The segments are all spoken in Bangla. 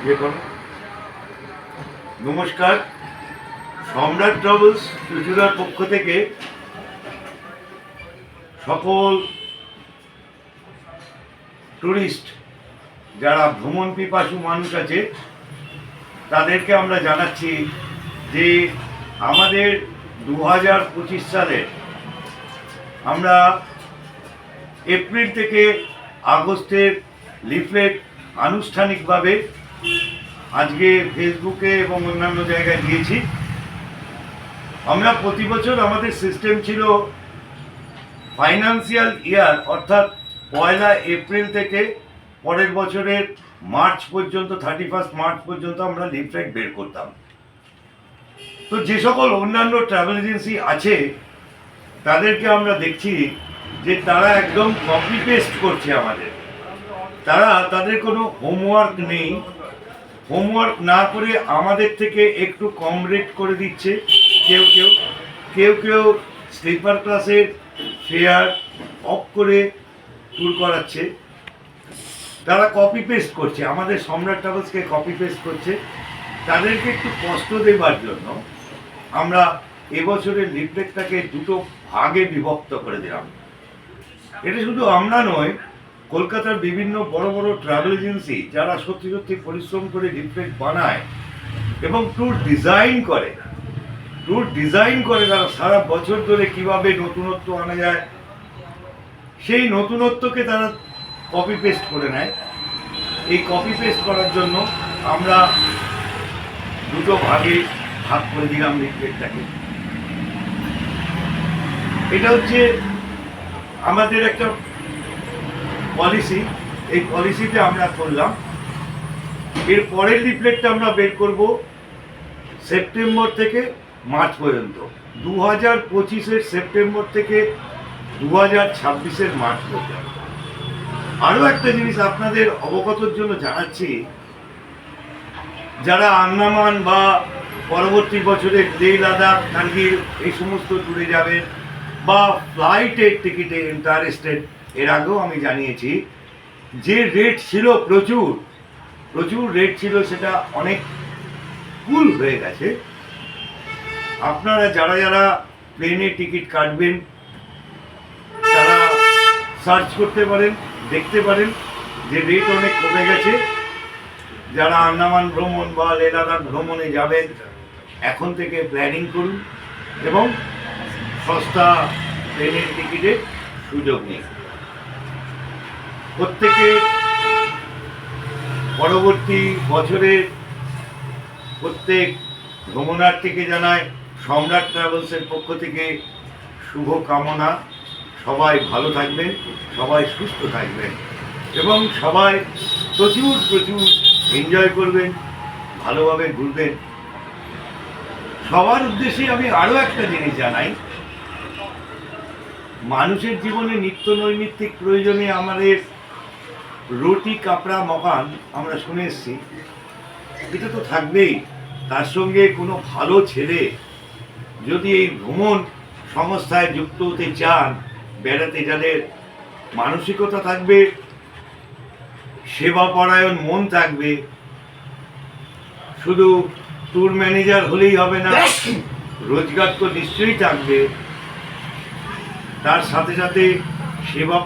ইয়ে করো। নমস্কার, সম্রাট ট্রাভেলস চুচুড়ার পক্ষ থেকে সকল টুরিস্ট যারা ভ্রমণ পিপাসু মানুষ আছে তাদেরকে আমরা জানাচ্ছি যে আমাদের 2025 সালে আমরা এপ্রিল থেকে আগস্টের লিফলেট আনুষ্ঠানিকভাবে আজকে ফেসবুকে এবং অন্যান্য জায়গায় দিয়েছি। আমরা প্রতি বছর আমাদের সিস্টেম ছিল ফাইন্যান্সিয়াল ইয়ার অর্থাৎ 1 এপ্রিল থেকে পরের বছরের মার্চ পর্যন্ত 31 মার্চ পর্যন্ত আমরা লিফলেট বের করতাম। তো যে সকল অন্যান্য ট্রাভেল এজেন্সি আছে তাদেরকে আমরা দেখছি যে তারা একদম কপি পেস্ট করছে আমাদের। তাদের কোনো হোমওয়ার্ক নেই, হোমওয়ার্ক না করে আমাদের থেকে একটু কম রেট করে দিচ্ছে। কেউ স্লিপার ক্লাসের ফেয়ার অফ করে ট্যুর করাচ্ছে। তারা কপি পেস্ট করছে, আমাদের সম্রাট ট্রাভেলসকে কপি পেস্ট করছে। তাদেরকে একটু কষ্ট দেবার জন্য আমরা এবছরের লিফলেটটাকে দুটো ভাগে বিভক্ত করে দিলাম। এটা শুধু আমরা নয়, কলকাতার বিভিন্ন বড় বড় ট্রাভেল এজেন্সি যারা সত্যি সত্যি পরিশ্রম করে লিফলেট বানায় এবং ট্যুর ডিজাইন করে তারা সারা বছর ধরে কিভাবে নতুনত্ব আনা যায় সেই নতুনত্বকে তারা কপি পেস্ট করে নেয়। এই কপি পেস্ট করার জন্য আমরা দুটো ভাগে ভাগ করে দিলাম লিফলেটটাকে। এটা হচ্ছে আমাদের একটা পলিসি, এই পলিসিতে আমরা করলাম। এর পরের লিফলেটটা আমরা বের করব সেপ্টেম্বর থেকে মার্চ পর্যন্ত, 2025-এর সেপ্টেম্বর থেকে 2026-এর মার্চ পর্যন্ত। আরও একটা জিনিস আপনাদের অবগতর জন্য জানাচ্ছি, যারা আন্দামান বা পরবর্তী বছরে লেহ লাদাখ কার্গিল এই সমস্ত ট্যুরে যাবেন বা ফ্লাইটের টিকিটে ইন্টারেস্টেড, এর আগেও আমি জানিয়েছি যে রেট ছিল প্রচুর রেট ছিল, সেটা অনেক কুল হয়ে গেছে। আপনারা যারা প্লেনে টিকিট কাটবেন তারা সার্চ করতে পারেন, দেখতে পারেন যে রেট অনেক কমে গেছে। যারা আন্দামান ভ্রমণ বা লেহ লাদাখ ভ্রমণে যাবেন এখন থেকে প্ল্যানিং করুন এবং সস্তা প্লেনের টিকিটের সুযোগ নিন। প্রত্যেকে পরবর্তী বছরের প্রত্যেক ভ্রমণার্থীকে জানায় সম্রাট ট্রাভেলসের পক্ষ থেকে শুভ কামনা। সবাই ভালো থাকবেন, সবাই সুস্থ থাকবেন এবং সবাই প্রচুর এনজয় করবেন, ভালোভাবে ঘুরবেন। সবার উদ্দেশ্যে আমি আরও একটা জিনিস জানাই, মানুষের জীবনে নিত্য নৈমিত্তিক প্রয়োজনে আমাদের রুটি কাপড়া মকান আমরা শুনে এসছি, এটা তো থাকবেই। তার সঙ্গে কোনো ভালো ছেলে যদি এই ভ্রমণ সংস্থায় যুক্ত হতে চান, বেড়াতে যাদের মানসিকতা থাকবে, সেবাপরায়ণ মন থাকবে, শুধু ট্যুর ম্যানেজার হলেই হবে না, রোজগার তো নিশ্চয়ই থাকবে। তার সাথে সাথে সেবা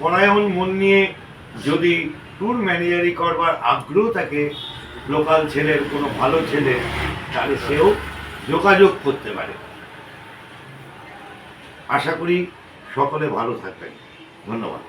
পরায়ণ মন নিয়ে যদি ট্যুর ম্যানেজারি করবার আগ্রহ থাকে লোকাল ছেলের, কোনো ভালো ছেলে, তাহলে সেও যোগাযোগ করতে পারে। আশা করি সকলে ভালো থাকবেন। ধন্যবাদ।